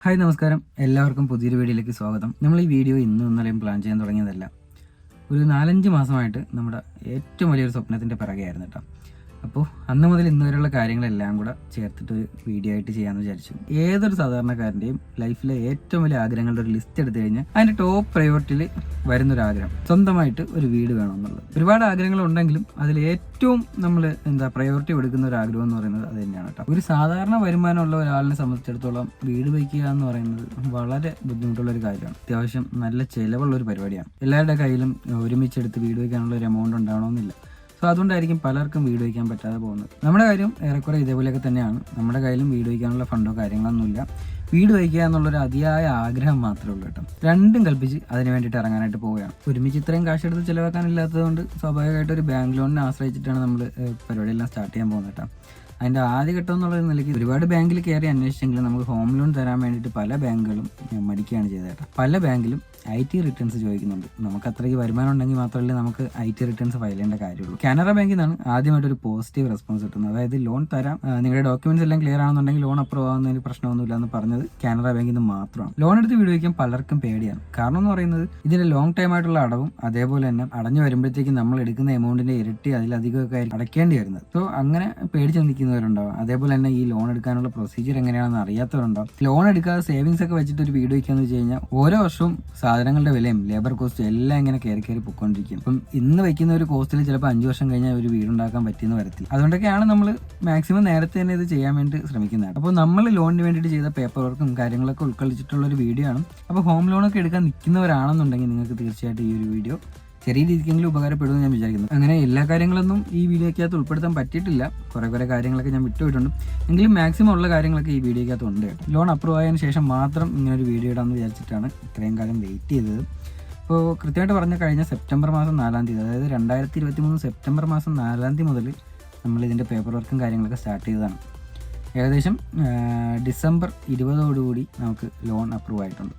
Hi നമസ്കാരം, എല്ലാവർക്കും പുതിയൊരു വീഡിയോയിലേക്ക് സ്വാഗതം. നമ്മൾ ഈ വീഡിയോ ഇന്നും ഇന്നലെയും പ്ലാൻ ചെയ്യാൻ തുടങ്ങിയതല്ല. ഒരു 4-5 മാസമായിട്ട് നമ്മുടെ ഏറ്റവും വലിയൊരു സ്വപ്നത്തിൻ്റെ പിറകെയായിരുന്നു കേട്ടോ. അപ്പോൾ അന്ന് മുതൽ ഇന്ന് വരെയുള്ള കാര്യങ്ങളെല്ലാം കൂടെ ചേർത്തിട്ട് ഒരു വീഡിയോ ആയിട്ട് ചെയ്യാമെന്ന് വിചാരിച്ചു. ഏതൊരു സാധാരണക്കാരൻ്റെയും ലൈഫിലെ ഏറ്റവും വലിയ ആഗ്രഹങ്ങളുടെ ഒരു ലിസ്റ്റ് എടുത്തു കഴിഞ്ഞാൽ അതിൻ്റെ ടോപ്പ് പ്രയോറിറ്റിയിൽ വരുന്നൊരു ആഗ്രഹം സ്വന്തമായിട്ട് ഒരു വീട് വേണമെന്നുള്ളത്. ഒരുപാട് ആഗ്രഹങ്ങളുണ്ടെങ്കിലും അതിൽ ഏറ്റവും നമ്മൾ പ്രയോറിറ്റി കൊടുക്കുന്ന ഒരു ആഗ്രഹം എന്ന് പറയുന്നത് അത് തന്നെയാണ് കേട്ടോ. ഒരു സാധാരണ വരുമാനമുള്ള ഒരാളിനെ സംബന്ധിച്ചിടത്തോളം വീട് വയ്ക്കുക എന്ന് പറയുന്നത് വളരെ ബുദ്ധിമുട്ടുള്ള ഒരു കാര്യമാണ്. അത്യാവശ്യം നല്ല ചിലവുള്ള ഒരു പരിപാടിയാണ്. എല്ലാവരുടെ കയ്യിലും ഒരുമിച്ചെടുത്ത് വീട് വയ്ക്കാനുള്ള ഒരു എമൗണ്ട് ഉണ്ടാവണമെന്നില്ല. സോ അതുകൊണ്ടായിരിക്കും പലർക്കും വീട് വയ്ക്കാൻ പറ്റാതെ പോകുന്നത്. നമ്മുടെ കാര്യം ഏറെക്കുറെ ഇതേപോലെയൊക്കെ തന്നെയാണ്. നമ്മുടെ കയ്യിലും വീട് വയ്ക്കാനുള്ള ഫണ്ടോ കാര്യങ്ങളൊന്നുമില്ല. വീട് വയ്ക്കുക എന്നുള്ളൊരു അതിയായ ആഗ്രഹം മാത്രമേ ഉള്ളൂ കേട്ടോ. രണ്ടും കൽപ്പിച്ച് അതിന് വേണ്ടിയിട്ട് ഇറങ്ങാനായിട്ട് പോവുകയാണ്. ഒരുമിച്ച് ഇത്രയും കാശ് എടുത്ത് ചിലവാക്കാനില്ലാത്തത് കൊണ്ട് സ്വാഭാവികമായിട്ട് ഒരു ബാങ്ക് ലോണിനെ ആശ്രയിച്ചിട്ടാണ് നമ്മൾ പരിപാടിയെല്ലാം സ്റ്റാർട്ട് ചെയ്യാൻ പോകുന്നത് കേട്ടോ. അതിൻ്റെ ആദ്യഘട്ടം എന്നുള്ള നിലയ്ക്ക് ഒരുപാട് ബാങ്കിൽ കയറി അന്വേഷിച്ചെങ്കിലും നമുക്ക് ഹോം ലോൺ തരാൻ വേണ്ടിയിട്ട് പല ബാങ്കുകളും മടിക്കുകയാണ് ചെയ്തത് കേട്ടോ. പല ബാങ്കിലും IT റിട്ടേൺസ് ചോദിക്കുന്നുണ്ട്. നമുക്ക് അത്രയ്ക്ക് വരുമാനം ഉണ്ടെങ്കിൽ മാത്രമല്ലേ നമുക്ക് IT റിട്ടേൺസ് ഫയൽ ചെയ്യേണ്ട കാര്യമുള്ളൂ. കാനറ ബാങ്കിൽ നിന്നാണ് ആദ്യമായിട്ടൊരു പോസിറ്റീവ് റെസ്പോൺസ് കിട്ടുന്നത്. അതായത് ലോൺ തരാം, നിങ്ങളുടെ ഡോക്യുമെന്റ്സ് എല്ലാം ക്ലിയർ ആണെന്നുണ്ടെങ്കിൽ ലോൺ അപ്രൂവ് ആവുന്നതിന് പ്രശ്നമൊന്നുമില്ല എന്ന് പറഞ്ഞത് കാനറ ബാങ്കിൽ നിന്ന് മാത്രമാണ്. ലോൺ എടുത്ത് വീട് വയ്ക്കാൻ പലർക്കും പേടിയാണ്. കാരണം എന്ന് പറയുന്നത് ഇതിന്റെ ലോങ് ടൈം ആയിട്ടുള്ള അടവും അതേപോലെ തന്നെ അടഞ്ഞു വരുമ്പോഴത്തേക്കും നമ്മൾ എടുക്കുന്ന എമൗണ്ടിന്റെ ഇരട്ടി അതിലധികമൊക്കെ ആയിരിക്കും അടയ്ക്കേണ്ടി വരുന്നത്. സോ അങ്ങനെ പേടിച്ച് നിൽക്കുന്നവരുണ്ടാവും. അതേപോലെ തന്നെ ഈ ലോൺ എടുക്കാനുള്ള പ്രൊസീജിയർ എങ്ങനെയാണെന്ന് അറിയാത്തവരുണ്ടാവും. ലോൺ എടുക്കാതെ സേവിങ്സ് ഒക്കെ വെച്ചിട്ട് ഒരു വീട് വയ്ക്കാന്ന് വെച്ച് കഴിഞ്ഞാൽ ഓരോ വർഷവും സാധനങ്ങളുടെ വിലയും ലേബർ കോസ്റ്റും എല്ലാം ഇങ്ങനെ കയറി പൊയ്ക്കൊണ്ടിരിക്കും. അപ്പം ഇന്ന് വയ്ക്കുന്ന ഒരു കോസ്റ്റിൽ ചിലപ്പോൾ 5 വർഷം കഴിഞ്ഞാൽ ഒരു വീടുണ്ടാക്കാൻ പറ്റിയെന്ന് വരത്തില്ല. അതുകൊണ്ടൊക്കെയാണ് നമ്മൾ മാക്സിമം നേരത്തെ തന്നെ ഇത് ചെയ്യാൻ വേണ്ടി ശ്രമിക്കുന്നത്. അപ്പോൾ നമ്മൾ ലോണിന് വേണ്ടിയിട്ട് ചെയ്ത പേപ്പർ വർക്കും കാര്യങ്ങളൊക്കെ ഉൾക്കൊള്ളിച്ചിട്ടുള്ള ഒരു വീഡിയോ ആണ്. അപ്പോൾ ഹോം ലോണൊക്കെ എടുക്കാൻ നിൽക്കുന്നവരാണെന്നുണ്ടെങ്കിൽ നിങ്ങൾക്ക് തീർച്ചയായിട്ടും ഈ ഒരു വീഡിയോ ചെറിയ രീതിക്കെങ്കിലും ഉപകാരപ്പെടുമെന്ന് ഞാൻ വിചാരിക്കുന്നു. അങ്ങനെ എല്ലാ കാര്യങ്ങളൊന്നും ഈ വീഡിയോയ്ക്കകത്ത് ഉൾപ്പെടുത്താൻ പറ്റിയിട്ടില്ല. കുറേ കാര്യങ്ങളൊക്കെ ഞാൻ വിട്ടുപോയിട്ടുണ്ട്. എങ്കിലും മാക്സിമം ഉള്ള കാര്യങ്ങളൊക്കെ ഈ വീഡിയോയ്ക്കകത്ത് ഉണ്ട്. ലോൺ അപ്രൂവ് ആയതിനു ശേഷം മാത്രം ഇങ്ങനെ ഒരു വീഡിയോ ഇടാമെന്ന് വിചാരിച്ചിട്ടാണ് ഇത്രയും കാലം വെയിറ്റ് ചെയ്തത്. അപ്പോൾ കൃത്യമായിട്ട് പറഞ്ഞ കഴിഞ്ഞ സെപ്റ്റംബർ മാസം 4-ാം തീയതി, അതായത് 2023 സെപ്റ്റംബർ മാസം 4-ാം തീയതി മുതൽ നമ്മൾ ഇതിൻ്റെ പേപ്പർ വർക്കും കാര്യങ്ങളൊക്കെ സ്റ്റാർട്ട് ചെയ്തതാണ്. ഏകദേശം ഡിസംബർ 20 നമുക്ക് ലോൺ അപ്രൂവ് ആയിട്ടുണ്ട്.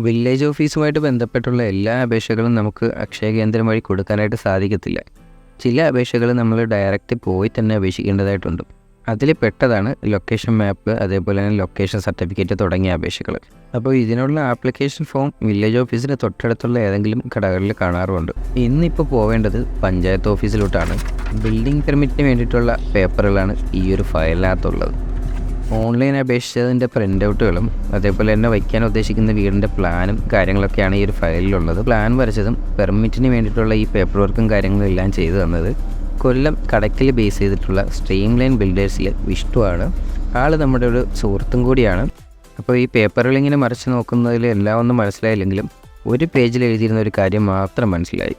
വില്ലേജ് ഓഫീസുമായിട്ട് ബന്ധപ്പെട്ടുള്ള എല്ലാ അപേക്ഷകളും നമുക്ക് അക്ഷയ കേന്ദ്രം വഴി കൊടുക്കാനായിട്ട് സാധിക്കത്തില്ല. ചില അപേക്ഷകൾ നമ്മൾ ഡയറക്റ്റ് പോയി തന്നെ അപേക്ഷിക്കേണ്ടതായിട്ടുണ്ട്. അതിൽ പെട്ടതാണ് ലൊക്കേഷൻ മാപ്പ്, അതേപോലെ തന്നെ ലൊക്കേഷൻ സർട്ടിഫിക്കറ്റ് തുടങ്ങിയ അപേക്ഷകൾ. അപ്പോൾ ഇതിനുള്ള ആപ്ലിക്കേഷൻ ഫോം വില്ലേജ് ഓഫീസിന് തൊട്ടടുത്തുള്ള ഏതെങ്കിലും കടകളിൽ കാണാറുമുണ്ട്. ഇന്നിപ്പോൾ പോവേണ്ടത് പഞ്ചായത്ത് ഓഫീസിലോട്ടാണ്. ബിൽഡിംഗ് പെർമിറ്റിന് വേണ്ടിയിട്ടുള്ള പേപ്പറുകളാണ് ഈ ഒരു ഫയലിനകത്തുള്ളത്. ഓൺലൈൻ അപേക്ഷിച്ചതിൻ്റെ പ്രിൻ്റ് ഔട്ടുകളും അതേപോലെ തന്നെ വയ്ക്കാൻ ഉദ്ദേശിക്കുന്ന വീടിൻ്റെ പ്ലാനും കാര്യങ്ങളൊക്കെയാണ് ഈ ഒരു ഫയലിലുള്ളത്. പ്ലാൻ വരച്ചതും പെർമിറ്റിന് വേണ്ടിയിട്ടുള്ള ഈ പേപ്പർ വർക്കും കാര്യങ്ങളും എല്ലാം ചെയ്തു തന്നത് കൊല്ലം കടയ്ക്കൽ ബേസ് ചെയ്തിട്ടുള്ള സ്ട്രീം ലൈൻ ബിൽഡേഴ്സിൽ വിഷ്ണുവാണ്. ആൾ നമ്മുടെ ഒരു സുഹൃത്തും കൂടിയാണ്. അപ്പോൾ ഈ പേപ്പറുകൾ ഇങ്ങനെ മറിച്ച് നോക്കുന്നതിൽ എല്ലാം ഒന്നും മനസ്സിലായില്ലെങ്കിലും ഒരു പേജിൽ എഴുതിയിരുന്ന ഒരു കാര്യം മാത്രം മനസ്സിലായി.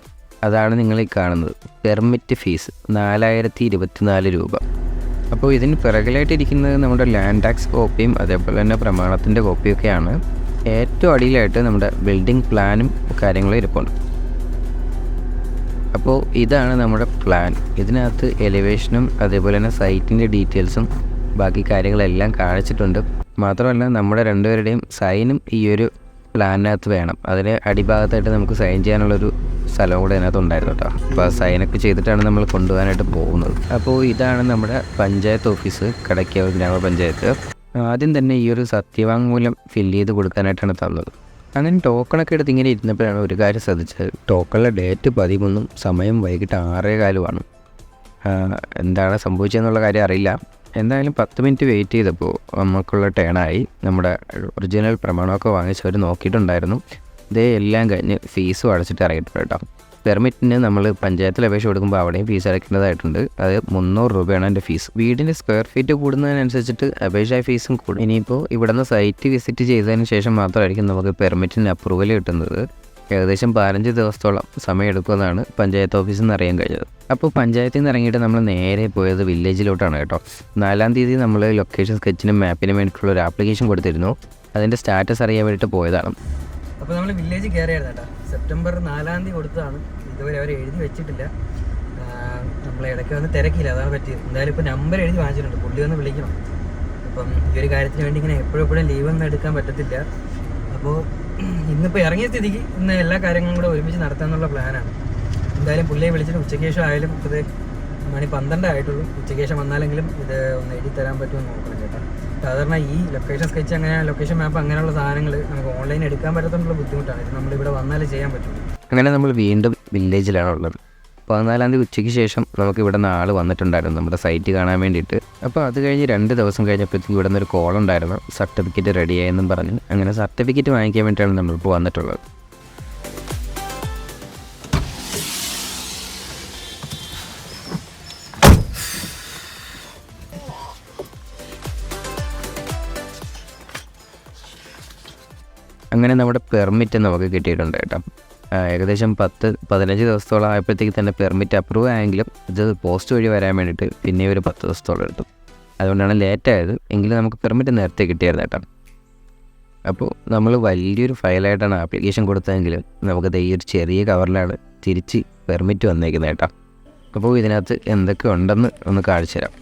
അതാണ് നിങ്ങൾ ഈ കാണുന്നത്. പെർമിറ്റ് ഫീസ് 4024 രൂപ. അപ്പോൾ ഇതിന് പിറകിലായിട്ടിരിക്കുന്നത് നമ്മുടെ ലാൻഡ് ടാക്സ് കോപ്പിയും അതേപോലെ തന്നെ പ്രമാണത്തിൻ്റെ കോപ്പിയൊക്കെയാണ്. ഏറ്റവും അടിയിലായിട്ട് നമ്മുടെ ബിൽഡിംഗ് പ്ലാനും കാര്യങ്ങളും ഇരിപ്പുണ്ട്. അപ്പോൾ ഇതാണ് നമ്മുടെ പ്ലാൻ. ഇതിനകത്ത് എലിവേഷനും അതേപോലെ തന്നെ സൈറ്റിൻ്റെ ഡീറ്റെയിൽസും ബാക്കി കാര്യങ്ങളെല്ലാം കാണിച്ചിട്ടുണ്ട്. മാത്രമല്ല നമ്മുടെ രണ്ടുപേരുടെയും സൈനും ഈ ഒരു പ്ലാനിനകത്ത് വേണം. അതിന് അടിഭാഗത്തായിട്ട് നമുക്ക് സൈൻ ചെയ്യാനുള്ളൊരു സ്ഥലം കൂടെ അതിനകത്ത് ഉണ്ടായിരുന്നു കേട്ടോ. അപ്പോൾ സൈനൊക്കെ ചെയ്തിട്ടാണ് നമ്മൾ കൊണ്ടുപോകാനായിട്ട് പോകുന്നത്. അപ്പോൾ ഇതാണ് നമ്മുടെ പഞ്ചായത്ത് ഓഫീസ്, കടയ്ക്കാവ് ഗ്രാമപഞ്ചായത്ത്. ആദ്യം തന്നെ ഈ ഒരു സത്യവാങ്മൂലം ഫില്ല് ചെയ്ത് കൊടുക്കാനായിട്ടാണ് തന്നത്. അങ്ങനെ ടോക്കണൊക്കെ എടുത്ത് ഇങ്ങനെ ഇരുന്നപ്പോഴാണ് ഒരു കാര്യം ശ്രദ്ധിച്ചത്. ടോക്കണിലെ ഡേറ്റ് 13, സമയം വൈകിട്ട് 6:15. എന്താണ് സംഭവിച്ചതെന്നുള്ള കാര്യം അറിയില്ല. എന്തായാലും 10 മിനിറ്റ് വെയിറ്റ് ചെയ്തപ്പോൾ നമുക്കുള്ള ടേണായി. നമ്മുടെ ഒറിജിനൽ പ്രമാണമൊക്കെ വാങ്ങിച്ചവർ നോക്കിയിട്ടുണ്ടായിരുന്നു. ഇതേ എല്ലാം കഴിഞ്ഞ് ഫീസും അടച്ചിട്ട് ഇറങ്ങിയിട്ടുണ്ട് കേട്ടോ. പെർമിറ്റിന് നമ്മൾ പഞ്ചായത്തിൽ അപേക്ഷ കൊടുക്കുമ്പോൾ അവിടെയും ഫീസ് അടയ്ക്കേണ്ടതായിട്ടുണ്ട്. അത് 300 രൂപയാണ് എൻ്റെ ഫീസ്. വീടിൻ്റെ സ്ക്വയർ ഫീറ്റ് കൂടുന്നതിനനുസരിച്ചിട്ട് അപേക്ഷാ ഫീസും കൂടും. ഇനിയിപ്പോൾ ഇവിടുന്ന് സൈറ്റ് വിസിറ്റ് ചെയ്തതിന് ശേഷം മാത്രമായിരിക്കും നമുക്ക് പെർമിറ്റിന് അപ്രൂവൽ കിട്ടുന്നത്. ഏകദേശം 15 ദിവസത്തോളം സമയമെടുക്കുമെന്നാണ് പഞ്ചായത്ത് ഓഫീസിൽ നിന്ന് അറിയാൻ കഴിഞ്ഞത്. അപ്പോൾ പഞ്ചായത്തിൽ നിന്ന് ഇറങ്ങിയിട്ട് നമ്മൾ നേരെ പോയത് വില്ലേജിലോട്ടാണ് കേട്ടോ. 4-ാം തീയതി നമ്മൾ ലൊക്കേഷൻ സ്കെച്ചിനും മാപ്പിനും വേണ്ടിയിട്ടുള്ള ഒരു ആപ്ലിക്കേഷൻ കൊടുത്തിരുന്നു. അതിൻ്റെ സ്റ്റാറ്റസ് അറിയാൻ വേണ്ടിയിട്ട് പോയതാണ്. അപ്പോൾ നമ്മൾ വില്ലേജ് കയറിയായിരുന്നു കേട്ടോ. സെപ്റ്റംബർ 4-ാം തീയതി കൊടുത്തതാണ്. ഇതുവരെ അവർ എഴുതി വെച്ചിട്ടില്ല. നമ്മൾ ഇടയ്ക്ക് വന്ന് തിരക്കില്ല, അതാണ് പറ്റിയത്. എന്തായാലും ഇപ്പോൾ നമ്പർ എഴുതി വാങ്ങിച്ചിട്ടുണ്ട്. പുള്ളി വന്ന് വിളിക്കണം. അപ്പം ഈ ഒരു കാര്യത്തിന് വേണ്ടി ഇങ്ങനെ എപ്പോഴും ലീവൊന്നും എടുക്കാൻ പറ്റത്തില്ല. അപ്പോൾ ഇന്നിപ്പോൾ ഇറങ്ങിയ സ്ഥിതിക്ക് ഇന്ന് എല്ലാ കാര്യങ്ങളും കൂടെ ഒരുമിച്ച് നടത്താമെന്നുള്ള പ്ലാനാണ്. എന്തായാലും പുള്ളിയെ വിളിച്ചിട്ട് ഉച്ചയ്ക്ക് ശേഷം ആയാലും ഇത് മണി 12 ആയിട്ടുള്ളൂ. ഉച്ചയ്ക്ക് ശേഷം വന്നാലെങ്കിലും ഇത് ഒന്ന് എഴുതി തരാൻ പറ്റുമെന്ന് നോക്കണം കേട്ടോ. സാധാരണ ഈ ലൊക്കേഷൻ സ്കെച്ച് അങ്ങനെ ലൊക്കേഷൻ മാപ്പ് അങ്ങനെയുള്ള സാധനങ്ങൾ നമുക്ക് ഓൺലൈൻ എടുക്കാൻ പറ്റത്തുള്ള ബുദ്ധിമുട്ടാണ്. ഇത് നമ്മളിവിടെ വന്നാലേ ചെയ്യാൻ പറ്റും. അങ്ങനെ നമ്മൾ വീണ്ടും വില്ലേജിലാണുള്ളത്. 14-ാം തീയതി ഉച്ചയ്ക്ക് ശേഷം നമുക്ക് ഇവിടെ നിന്ന് ആൾ വന്നിട്ടുണ്ടായിരുന്നു നമ്മുടെ സൈറ്റ് കാണാൻ വേണ്ടിയിട്ട്. അപ്പോൾ അത് കഴിഞ്ഞ് 2 ദിവസം കഴിഞ്ഞപ്പോഴത്തേക്ക് ഇവിടെ നിന്നൊരു കോൾ ഉണ്ടായിരുന്നു, സർട്ടിഫിക്കറ്റ് റെഡിയായെന്നും പറഞ്ഞ്. അങ്ങനെ സർട്ടിഫിക്കറ്റ് വാങ്ങിക്കാൻ വേണ്ടിയിട്ടാണ് നമ്മളിപ്പോൾ വന്നിട്ടുള്ളത്. അങ്ങനെ നമ്മുടെ പെർമിറ്റ് നമുക്ക് കിട്ടിയിട്ടുണ്ട് കേട്ടോ. ഏകദേശം 10-15 ദിവസത്തോളം ആയപ്പോഴത്തേക്ക് തന്നെ പെർമിറ്റ് അപ്രൂവ് ആയെങ്കിലും ഇത് പോസ്റ്റ് വഴി വരാൻ വേണ്ടിയിട്ട് പിന്നെ ഒരു 10 ദിവസത്തോളം എടുത്തു. അതുകൊണ്ടാണ് ലേറ്റായത്. എങ്കിലും നമുക്ക് പെർമിറ്റ് നേരത്തെ കിട്ടിയായിരുന്നു കേട്ടോ. അപ്പോൾ നമ്മൾ വലിയൊരു ഫയലായിട്ടാണ് ആപ്ലിക്കേഷൻ കൊടുത്തതെങ്കിലും നമുക്കത് ഈ ഒരു ചെറിയ കവറിലാണ് തിരിച്ച് പെർമിറ്റ് വന്നേക്കുന്നത് കേട്ടോ. അപ്പോൾ ഇതിനകത്ത് എന്തൊക്കെ ഉണ്ടെന്ന് ഒന്ന് കാണിച്ചു തരാം.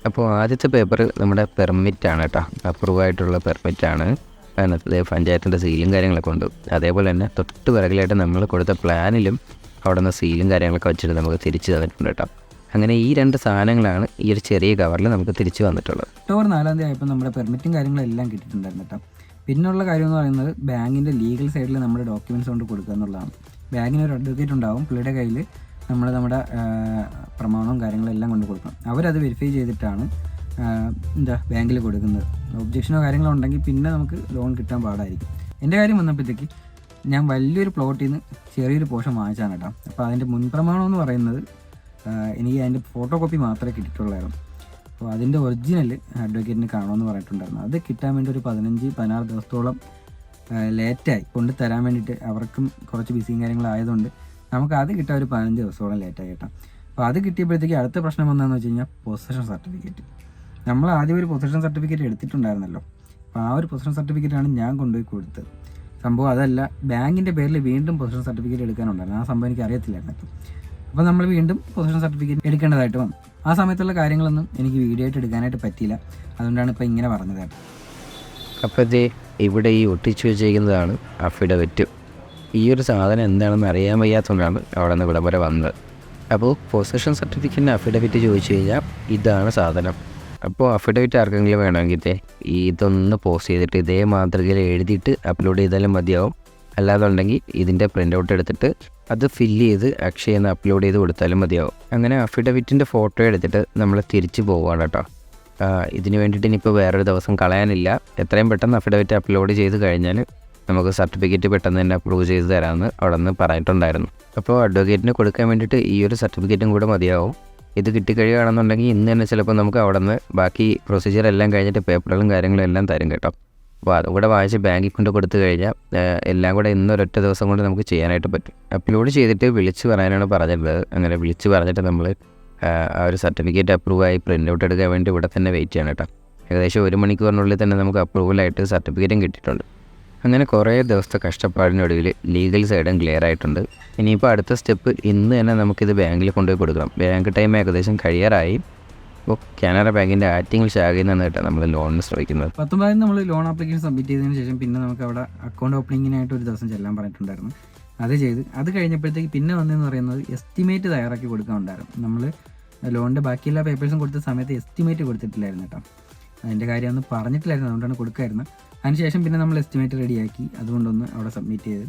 അപ്പോൾ ആദ്യത്തെ പേപ്പർ നമ്മുടെ പെർമിറ്റാണ് കേട്ടോ, അപ്രൂവ് ആയിട്ടുള്ള പെർമിറ്റാണ്. അതിനകത്ത് പഞ്ചായത്തിൻ്റെ സീലും കാര്യങ്ങളൊക്കെ ഉണ്ട്. അതേപോലെ തന്നെ തൊട്ട് പിറകിലായിട്ട് നമ്മൾ കൊടുത്ത പ്ലാനിലും അവിടെ നിന്ന് സീലും കാര്യങ്ങളൊക്കെ വെച്ചിട്ട് നമുക്ക് തിരിച്ച് തന്നിട്ടുണ്ട് കേട്ടോ. അങ്ങനെ ഈ 2 സാധനങ്ങളാണ് ഈ ഒരു ചെറിയ കവറിൽ നമുക്ക് തിരിച്ച് വന്നിട്ടുള്ളത്. ഒക്ടോബർ 4-ാം തീയതി ആയപ്പോൾ നമ്മുടെ പെർമിറ്റും കാര്യങ്ങളെല്ലാം കിട്ടിയിട്ടുണ്ടായിരുന്നു കേട്ടോ. പിന്നുള്ള കാര്യം എന്ന് പറയുന്നത് ബാങ്കിൻ്റെ ലീഗൽ സൈഡിൽ നമ്മുടെ ഡോക്യുമെൻറ്റ്സ് കൊണ്ട് കൊടുക്കുക എന്നുള്ളതാണ്. ബാങ്കിന് ഒരു അഡ്വക്കേറ്റ് ഉണ്ടാവും, പുള്ളിയുടെ കയ്യിൽ നമ്മുടെ പ്രമാണവും കാര്യങ്ങളെല്ലാം കൊണ്ട് കൊടുക്കണം. അവരത് വെരിഫൈ ചെയ്തിട്ടാണ് ബാങ്കിൽ കൊടുക്കുന്നത്. ഒബ്ജക്ഷനോ കാര്യങ്ങളോ ഉണ്ടെങ്കിൽ പിന്നെ നമുക്ക് ലോൺ കിട്ടാൻ പാടായിരിക്കും. എൻ്റെ കാര്യം വന്നപ്പോഴത്തേക്ക് ഞാൻ വലിയൊരു പ്ലോട്ടിൽ നിന്ന് ചെറിയൊരു പോർഷൻ വാങ്ങിച്ചാണ് കേട്ടോ. അപ്പോൾ അതിൻ്റെ മുൻപ്രമാണം എന്ന് പറയുന്നത് എനിക്ക് അതിൻ്റെ ഫോട്ടോ കോപ്പി മാത്രമേ കിട്ടിയിട്ടുള്ളായിരുന്നു. അപ്പോൾ അതിൻ്റെ ഒറിജിനൽ അഡ്വക്കേറ്റിന് കാണുമെന്ന് പറഞ്ഞിട്ടുണ്ടായിരുന്നു. അത് കിട്ടാൻ വേണ്ടി ഒരു 15-16 ദിവസത്തോളം ലേറ്റായി കൊണ്ട് തരാൻ വേണ്ടിയിട്ട്. അവർക്കും കുറച്ച് ബിസിയും കാര്യങ്ങളായതുകൊണ്ട് നമുക്ക് അത് കിട്ടാൻ ഒരു 15 ദിവസത്തോളം ലേറ്റായി കേട്ടോ. അപ്പോൾ അത് കിട്ടിയപ്പോഴത്തേക്ക് അടുത്ത പ്രശ്നം വന്നതെന്ന് വെച്ച് കഴിഞ്ഞാൽ പൊസഷൻ സർട്ടിഫിക്കറ്റ്. നമ്മൾ ആദ്യം ഒരു പൊസഷൻ സർട്ടിഫിക്കറ്റ് എടുത്തിട്ടുണ്ടായിരുന്നല്ലോ. അപ്പോൾ ആ ഒരു പൊസഷൻ സർട്ടിഫിക്കറ്റാണ് ഞാൻ കൊണ്ടുപോയി കൊടുത്തത്. സംഭവം അതല്ല, ബാങ്കിൻ്റെ പേരിൽ വീണ്ടും പൊസഷൻ സർട്ടിഫിക്കറ്റ് എടുക്കാനുണ്ടായിരുന്നു. ആ സംഭവം എനിക്ക് അറിയത്തില്ലായിരുന്നു. അപ്പോൾ നമ്മൾ വീണ്ടും പൊസഷൻ സർട്ടിഫിക്കറ്റ് എടുക്കേണ്ടതായിട്ട് വന്നു. ആ സമയത്തുള്ള കാര്യങ്ങളൊന്നും എനിക്ക് വീഡിയോ ആയിട്ട് എടുക്കാനായിട്ട് പറ്റിയില്ല. അതുകൊണ്ടാണ് ഇപ്പോൾ ഇങ്ങനെ പറഞ്ഞത് കേട്ടോ. അപ്പോൾ ഇവിടെ ഈ ഒട്ടിച്ചു വെച്ചിരിക്കുന്നതാണ് അഫിഡവിറ്റ്. ഈ ഒരു സാധനം എന്താണെന്ന് അറിയാൻ വയ്യാത്തതുകൊണ്ടാണ് അവിടെ നിന്ന് ഇവിടെ വരെ വന്നത്. അപ്പോൾ പൊസഷൻ സർട്ടിഫിക്കറ്റിന് അഫിഡവിറ്റ് ചോദിച്ചു കഴിഞ്ഞാൽ ഇതാണ് സാധനം. അപ്പോൾ അഫിഡവിറ്റ് ആർക്കെങ്കിലും വേണമെങ്കിൽ ഇതൊന്ന് പോസ്റ്റ് ചെയ്തിട്ട് ഇതേ മാതൃകയിൽ എഴുതിയിട്ട് അപ്ലോഡ് ചെയ്താലും മതിയാവും. അല്ലാതുണ്ടെങ്കിൽ ഇതിൻ്റെ പ്രിൻ്റ് ഔട്ട് എടുത്തിട്ട് അത് ഫില്ല് ചെയ്ത് അക്ഷയയിൽ നിന്ന് അപ്ലോഡ് ചെയ്ത് കൊടുത്താലും മതിയാവും. അങ്ങനെ അഫിഡവിറ്റിൻ്റെ ഫോട്ടോ എടുത്തിട്ട് നമ്മൾ തിരിച്ച് പോവുകയാണ് കേട്ടോ. ഇതിന് വേണ്ടിയിട്ട് ഇനിയിപ്പോൾ വേറൊരു ദിവസം കളയാനില്ല. എത്രയും പെട്ടെന്ന് അഫിഡവിറ്റ് അപ്ലോഡ് ചെയ്ത് കഴിഞ്ഞാൽ നമുക്ക് സർട്ടിഫിക്കറ്റ് പെട്ടെന്ന് തന്നെ അപ്രൂവ് ചെയ്ത് തരാമെന്ന് അവിടെ നിന്ന് പറഞ്ഞിട്ടുണ്ടായിരുന്നു. അപ്പോൾ അഡ്വക്കേറ്റിന് കൊടുക്കാൻ വേണ്ടിയിട്ട് ഈ ഒരു സർട്ടിഫിക്കറ്റും കൂടെ മതിയാവും. ഇത് കിട്ടിക്കഴിയുകയാണെന്നുണ്ടെങ്കിൽ ഇന്ന് തന്നെ ചിലപ്പോൾ നമുക്ക് അവിടെ നിന്ന് ബാക്കി പ്രൊസീജിയർ എല്ലാം കഴിഞ്ഞിട്ട് പേപ്പറുകളും കാര്യങ്ങളും എല്ലാം തരും കേട്ടോ. അപ്പോൾ അതും കൂടെ വായിച്ച് ബാങ്കിൽ കൊണ്ട് കൊടുത്തു കഴിഞ്ഞാൽ എല്ലാം കൂടെ ഇന്നൊരൊറ്റ ദിവസം കൊണ്ട് നമുക്ക് ചെയ്യാനായിട്ട് പറ്റും. അപ്ലോഡ് ചെയ്തിട്ട് വിളിച്ച് പറയാനാണ് പറഞ്ഞിട്ടുള്ളത്. അങ്ങനെ വിളിച്ച് പറഞ്ഞിട്ട് നമ്മൾ ആ ഒരു സർട്ടിഫിക്കറ്റ് അപ്രൂവായി പ്രിൻ്റ് ഔട്ട് എടുക്കാൻ വേണ്ടി ഇവിടെ തന്നെ വെയിറ്റ് ചെയ്യണം കേട്ടോ. ഏകദേശം 1 മണിക്കൂറിനുള്ളിൽ തന്നെ നമുക്ക് അപ്രൂവലായിട്ട് സർട്ടിഫിക്കറ്റും കിട്ടിയിട്ടുണ്ട്. അങ്ങനെ കുറേ ദിവസത്തെ കഷ്ടപ്പാടിനൊടുവിൽ ലീഗൽ സൈഡും ക്ലിയർ ആയിട്ടുണ്ട്. ഇനിയിപ്പോൾ അടുത്ത സ്റ്റെപ്പ് ഇന്ന് തന്നെ നമുക്കിത് ബാങ്കിൽ കൊണ്ടുപോയി കൊടുക്കണം. ബാങ്ക് ടൈം ഏകദേശം കഴിയാറായി. അപ്പോൾ കാനറ ബാങ്കിൻ്റെ ആറ്റിങ്ങൽ ശാഖയിൽ നിന്നിട്ട് നമ്മൾ ലോണിന് ശ്രമിക്കുന്നത്. 19 നമ്മൾ ലോൺ ആപ്ലിക്കേഷൻ സബ്മിറ്റ് ചെയ്തതിന് ശേഷം പിന്നെ നമുക്ക് അവിടെ അക്കൗണ്ട് ഓപ്പണിങ്ങിനായിട്ട് ഒരു ദിവസം ചെല്ലാൻ പറഞ്ഞിട്ടുണ്ടായിരുന്നു. അത് ചെയ്ത് അത് കഴിഞ്ഞപ്പോഴത്തേക്ക് പിന്നെ വന്നതെന്ന് പറയുന്നത് എസ്റ്റിമേറ്റ് തയ്യാറാക്കി കൊടുക്കാനുണ്ടായിരുന്നു. നമ്മൾ ലോണിൻ്റെ ബാക്കിയെല്ലാ പേപ്പേഴ്സും കൊടുത്ത സമയത്ത് എസ്റ്റിമേറ്റ് കൊടുത്തിട്ടില്ലായിരുന്നു കേട്ടോ. അതിൻ്റെ കാര്യം ഒന്നും പറഞ്ഞിട്ടില്ലായിരുന്നു, അതുകൊണ്ടാണ് കൊടുക്കായിരുന്നത്. അതിനുശേഷം പിന്നെ നമ്മൾ എസ്റ്റിമേറ്റ് റെഡിയാക്കി അതുകൊണ്ടൊന്ന് അവിടെ സബ്മിറ്റ് ചെയ്ത്.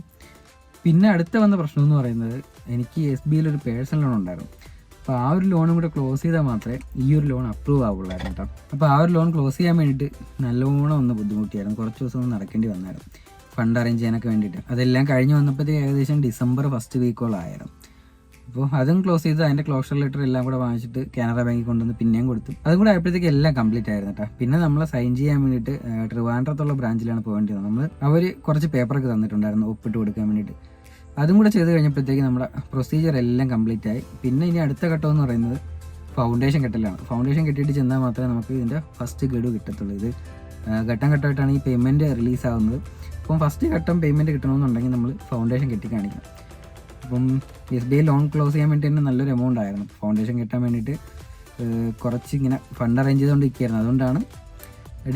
പിന്നെ അടുത്ത വന്ന പ്രശ്നം എന്ന് പറയുന്നത് എനിക്ക് SBIയിൽ ഒരു പേഴ്സണൽ ലോൺ ഉണ്ടായിരുന്നു. അപ്പോൾ ആ ഒരു ലോണും കൂടെ ക്ലോസ് ചെയ്താൽ മാത്രമേ ഈ ഒരു ലോൺ അപ്രൂവ് ആവുള്ളായിരുന്നു കേട്ടോ. അപ്പോൾ ആ ഒരു ലോൺ ക്ലോസ് ചെയ്യാൻ വേണ്ടിയിട്ട് നല്ലോണം ഒന്ന് ബുദ്ധിമുട്ടിയായിരുന്നു. കുറച്ച് ദിവസം ഒന്ന് നടക്കേണ്ടി വന്നായിരുന്നു ഫണ്ട് അറേഞ്ച് ചെയ്യാനൊക്കെ വേണ്ടിയിട്ട്. അതെല്ലാം കഴിഞ്ഞ് വന്നപ്പോഴത്തേക്ക് ഏകദേശം ഡിസംബർ ഫസ്റ്റ് വീക്കോളായിരുന്നു. അപ്പോൾ അതും ക്ലോസ് ചെയ്ത് അതിൻ്റെ ക്ലോഷർ ലെറ്റർ എല്ലാം കൂടെ വാങ്ങിച്ചിട്ട് കാനറ ബാങ്കിൽ കൊണ്ടുവന്ന് പിന്നെയും കൊടുത്തു. അതും കൂടെ ആയപ്പോഴത്തേക്ക് എല്ലാം കംപ്ലീറ്റ് ആയിരുന്നു കേട്ടോ. പിന്നെ നമ്മൾ സൈൻ ചെയ്യാൻ വേണ്ടിയിട്ട് ട്രിവാൻഡ്രത്തുള്ള ബ്രാഞ്ചിലാണ് പോകേണ്ടി വന്നത്. നമ്മൾ അവർ കുറച്ച് പേപ്പറൊക്കെ തന്നിട്ടുണ്ടായിരുന്നു ഒപ്പിട്ട് കൊടുക്കാൻ വേണ്ടിയിട്ട്. അതും കൂടെ ചെയ്ത് കഴിഞ്ഞപ്പോഴത്തേക്ക് നമ്മുടെ പ്രൊസീജിയർ എല്ലാം കംപ്ലീറ്റ് ആയി. പിന്നെ ഇനി അടുത്ത ഘട്ടം എന്ന് പറയുന്നത് ഫൗണ്ടേഷൻ കെട്ടലാണ്. ഫൗണ്ടേഷൻ കെട്ടിയിട്ട് ചെന്നാൽ മാത്രമേ നമുക്ക് ഇതിൻ്റെ ഫസ്റ്റ് ഗഡു കിട്ടത്തുള്ളൂ. ഇത് ഘട്ടം ഘട്ടമായിട്ടാണ് ഈ പേയ്മെൻറ്റ് റിലീസാവുന്നത്. അപ്പം ഫസ്റ്റ് ഘട്ടം പേയ്മെൻറ്റ് കിട്ടണമെന്നുണ്ടെങ്കിൽ നമ്മൾ ഫൗണ്ടേഷൻ കെട്ടി കാണിക്കണം. അപ്പം SBI ലോൺ ക്ലോസ് ചെയ്യാൻ വേണ്ടി തന്നെ നല്ലൊരു എമൗണ്ട് ആയിരുന്നു. ഫൗണ്ടേഷൻ കിട്ടാൻ വേണ്ടിയിട്ട് കുറച്ച് ഇങ്ങനെ ഫണ്ട് അറേഞ്ച് ചെയ്തുകൊണ്ടിരിക്കുകയായിരുന്നു. അതുകൊണ്ടാണ്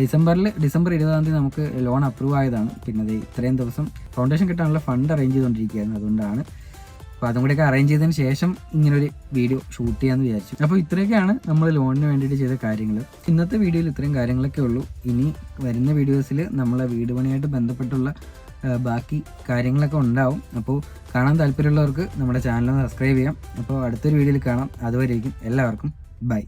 ഡിസംബർ 20-ാം തീയതി നമുക്ക് ലോൺ അപ്രൂവ് ആയതാണ്. പിന്നെ അത് ഇത്രയും ദിവസം ഫൗണ്ടേഷൻ കിട്ടാനുള്ള ഫണ്ട് അറേഞ്ച് ചെയ്തുകൊണ്ടിരിക്കുകയായിരുന്നു. അതുകൊണ്ടാണ് അപ്പോൾ അതും കൂടെയൊക്കെ അറേഞ്ച് ചെയ്തതിന് ശേഷം ഇങ്ങനൊരു വീഡിയോ ഷൂട്ട് ചെയ്യാമെന്ന് വിചാരിച്ചു. അപ്പോൾ ഇത്രയൊക്കെയാണ് നമ്മൾ ലോണിന് വേണ്ടിയിട്ട് ചെയ്ത കാര്യങ്ങൾ. ഇന്നത്തെ വീഡിയോയിൽ ഇത്രയും കാര്യങ്ങളൊക്കെ ഉള്ളൂ. ഇനി വരുന്ന വീഡിയോസിൽ നമ്മളെ വീട് പണിയായിട്ട് ബന്ധപ്പെട്ടുള്ള ബാക്കി കാര്യങ്ങളൊക്കെ ഉണ്ടാവും. അപ്പോൾ കാണാൻ താല്പര്യമുള്ളവർക്ക് നമ്മുടെ ചാനൽ സബ്സ്ക്രൈബ് ചെയ്യാം. അപ്പോൾ അടുത്തൊരു വീഡിയോയിൽ കാണാം. അതുവരേക്കും എല്ലാവർക്കും ബൈ.